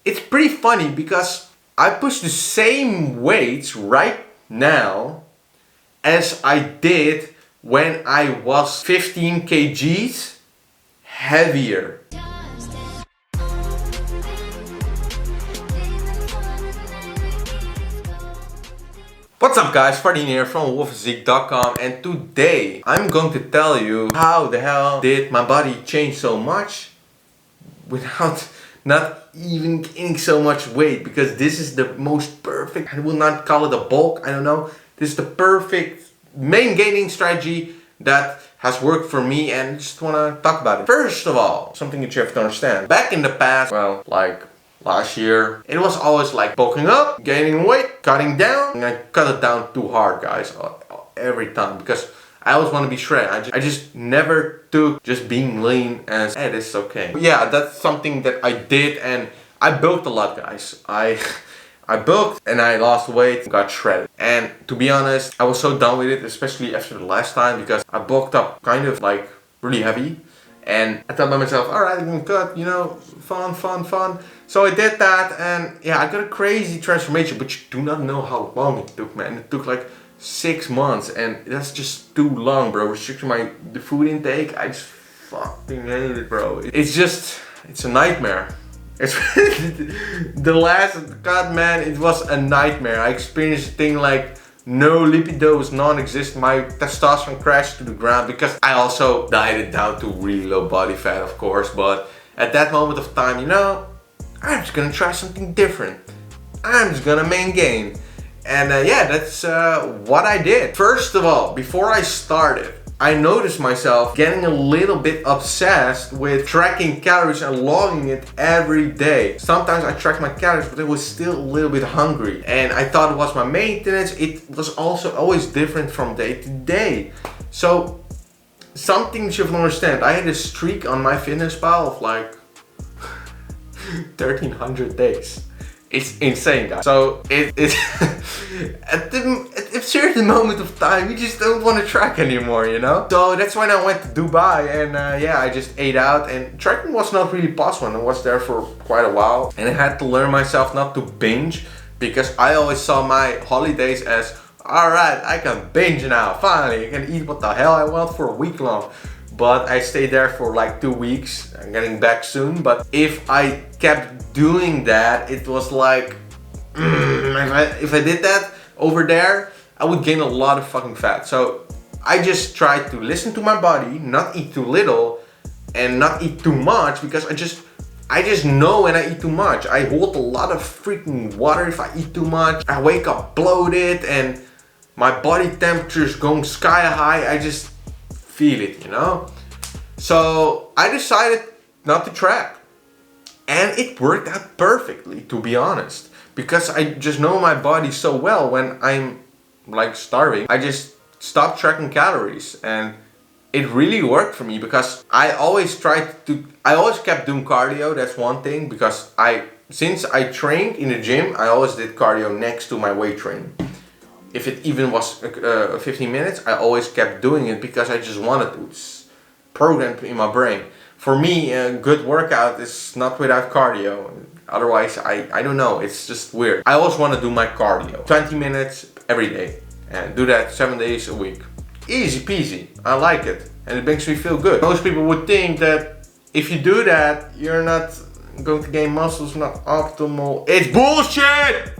it's pretty funny because I push the same weights right now as I did when I was 15 kgs heavier. What's up guys, Fardine here from wolfphysique.com, and today I'm going to tell you how the hell did my body change so much without not even gaining so much weight, because this is the most perfect, I will not call it a bulk, I don't know, this is the perfect main gaining strategy that has worked for me, and I just want to talk about it. First of all, something that you have to understand, back in the past, well, like last year, it was always like bulking up, gaining weight, cutting down, and I cut it down too hard, guys, every time, because I always want to be shredded. I just never took just being lean as, hey, this is okay. Yeah, that's something that I did, and I bulked a lot, guys. I bulked and I lost weight, got shredded. And to be honest, I was so done with it, especially after the last time, because I bulked up kind of like really heavy. And I thought by myself, alright, I'm gonna cut, you know, fun. So I did that, and yeah, I got a crazy transformation, but you do not know how long it took, man. It took like 6 months, and that's just too long, bro. Restricting the food intake, I just fucking hate it, bro. It's a nightmare. It's the last cut, man, it was a nightmare. I experienced a thing like no lipido was non-existent. My testosterone crashed to the ground because I also dieted down to really low body fat, of course. But at that moment of time, you know, I'm just gonna try something different. I'm just gonna main gain. And yeah, that's what I did. First of all, before I started, I noticed myself getting a little bit obsessed with tracking calories and logging it every day. Sometimes I tracked my calories, but I was still a little bit hungry. And I thought it was my maintenance. It was also always different from day to day. So, something you should understand. I had a streak on my fitness pal of like 1300 days. It's insane, guys. So it's at a certain moment of time, you just don't want to track anymore, you know? So that's when I went to Dubai, and yeah, I just ate out, and tracking was not really possible. I was there for quite a while, and I had to learn myself not to binge, because I always saw my holidays as, alright, I can binge now, finally, I can eat what the hell I want for a week long. But I stayed there for like 2 weeks. I'm getting back soon. But if I kept doing that, it was like, if I did that over there, I would gain a lot of fucking fat. So I just tried to listen to my body, not eat too little and not eat too much, because I just know when I eat too much. I hold a lot of freaking water if I eat too much. I wake up bloated and my body temperature is going sky high. I just feel it, you know? So I decided not to track, and it worked out perfectly, to be honest, because I just know my body so well. When I'm like starving, I just stopped tracking calories, and it really worked for me, because I always kept doing cardio. That's one thing, because since I trained in the gym, I always did cardio next to my weight training. If it even was 15 minutes, I always kept doing it because I just wanted to. It's programmed in my brain. For me, a good workout is not without cardio. Otherwise, I don't know, it's just weird. I always want to do my cardio. 20 minutes every day. And do that 7 days a week. Easy peasy. I like it. And it makes me feel good. Most people would think that if you do that, you're not going to gain muscles, not optimal. It's bullshit!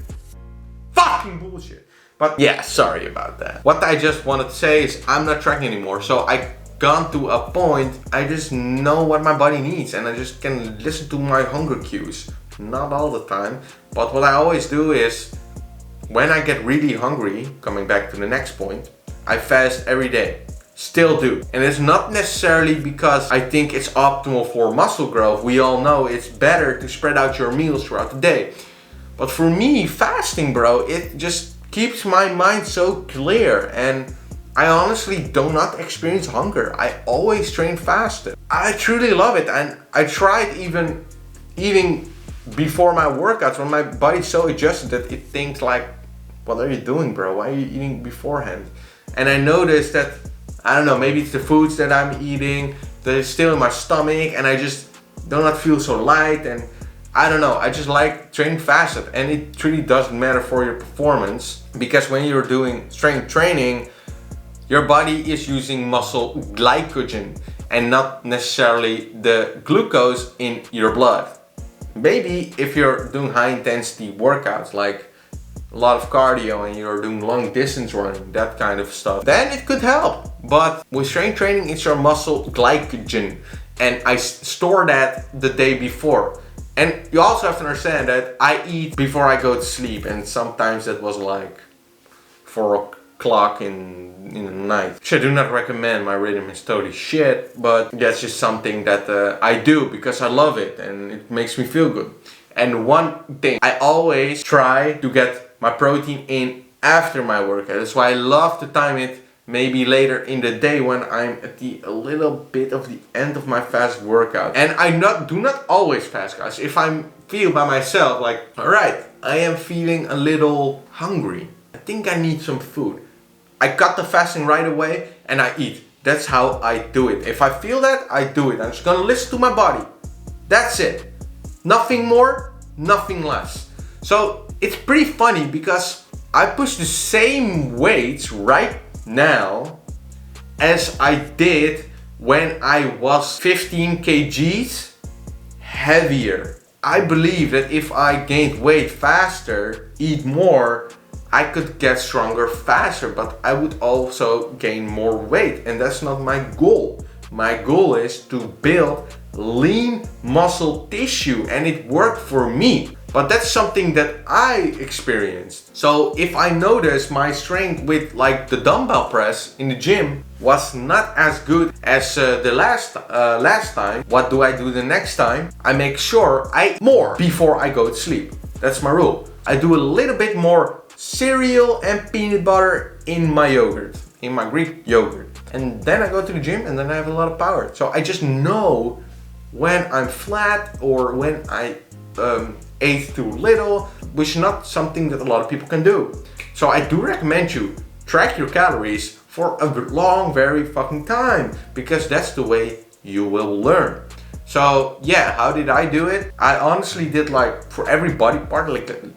Fucking bullshit. But yeah, sorry about that. What I just wanted to say is I'm not tracking anymore. So I gone to a point, I just know what my body needs, and I just can listen to my hunger cues. Not all the time, but what I always do is, when I get really hungry, coming back to the next point, I fast every day. Still do. And it's not necessarily because I think it's optimal for muscle growth. We all know it's better to spread out your meals throughout the day. But for me, fasting, bro, it just keeps my mind so clear, and I honestly do not experience hunger. I always train fasted. I truly love it, and I tried even eating before my workouts when my body's so adjusted that it thinks like, what are you doing, bro? Why are you eating beforehand? And I noticed that, I don't know, maybe it's the foods that I'm eating that is still in my stomach, and I just do not feel so light, and I don't know, I just like training fasted, and it really doesn't matter for your performance, because when you're doing strength training, your body is using muscle glycogen and not necessarily the glucose in your blood. Maybe if you're doing high intensity workouts like a lot of cardio and you're doing long distance running, that kind of stuff, then it could help. But with strength training, it's your muscle glycogen, and I store that the day before. And you also have to understand that I eat before I go to sleep, and sometimes that was like 4 o'clock in the night. Which I do not recommend, my rhythm is totally shit, but that's just something that I do because I love it and it makes me feel good. And one thing, I always try to get my protein in after my workout. That's why I love to time it maybe later in the day when I'm at a little bit of the end of my fast workout. And I do not always fast, guys. If I feel by myself like, alright, I am feeling a little hungry, I think I need some food, I cut the fasting right away and I eat. That's how I do it. If I feel that, I do it. I'm just gonna listen to my body. That's it. Nothing more, nothing less. So it's pretty funny because I push the same weights right now as I did when I was 15 kgs heavier. I believe that if I gained weight faster, eat more, I could get stronger faster, but I would also gain more weight, and that's not my goal. My goal is to build lean muscle tissue, and it worked for me. But that's something that I experienced. So if I notice my strength with like the dumbbell press in the gym was not as good as the last time, what do I do the next time? I make sure I eat more before I go to sleep. That's my rule. I do a little bit more cereal and peanut butter in my yogurt, in my Greek yogurt. And then I go to the gym and then I have a lot of power. So I just know when I'm flat or when I ate too little, which is not something that a lot of people can do. So I do recommend you track your calories for a long, very fucking time, because that's the way you will learn. So yeah, how did I do it? I honestly did like, for every body part,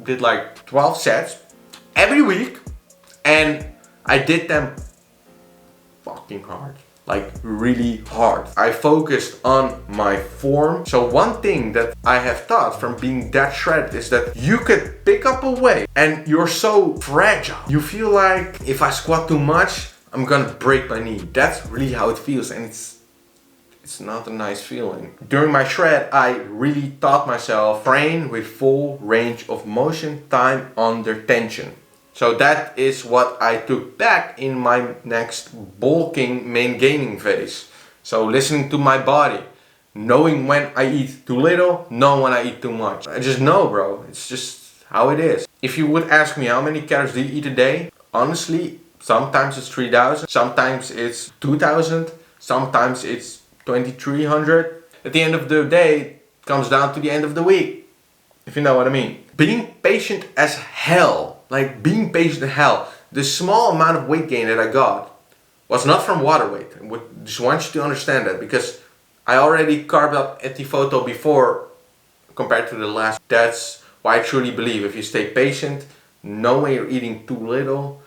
did like 12 sets every week, and I did them fucking hard. Like really hard. I focused on my form. So one thing that I have taught from being that shredded is that you could pick up a weight and you're so fragile. You feel like if I squat too much, I'm gonna break my knee. That's really how it feels, and it's not a nice feeling. During my shred, I really taught myself train with full range of motion, time under tension. So that is what I took back in my next bulking main gaining phase. So listening to my body, knowing when I eat too little, knowing when I eat too much. I just know, bro. It's just how it is. If you would ask me how many calories do you eat a day? Honestly, sometimes it's 3,000, sometimes it's 2,000, sometimes it's 2,300. At the end of the day, it comes down to the end of the week, if you know what I mean. Being patient as hell. Like being patient as hell. The small amount of weight gain that I got was not from water weight. I just want you to understand that, because I already carved up at the photo before compared to the last. That's why I truly believe if you stay patient, know when you're eating too little,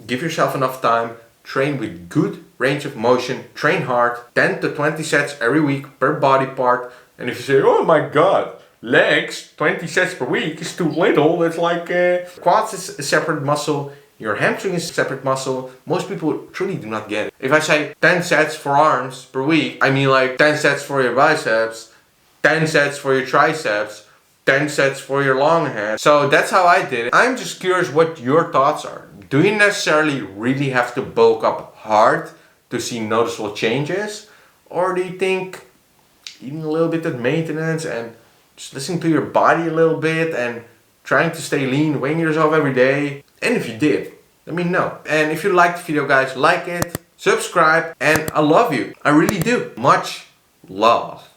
give yourself enough time, train with good range of motion, train hard, 10 to 20 sets every week per body part. And if you say, oh my god, legs, 20 sets per week is too little. It's like quads is a separate muscle, your hamstring is a separate muscle. Most people truly do not get it. If I say 10 sets for arms per week, I mean like 10 sets for your biceps, 10 sets for your triceps, 10 sets for your long hands. So that's how I did it. I'm just curious what your thoughts are. Do you necessarily really have to bulk up hard to see noticeable changes? Or do you think eating a little bit of maintenance and just listening to your body a little bit and trying to stay lean, weighing yourself every day? And if you did, let me know. And if you liked the video, guys, like it, subscribe, and I love you. I really do. Much love.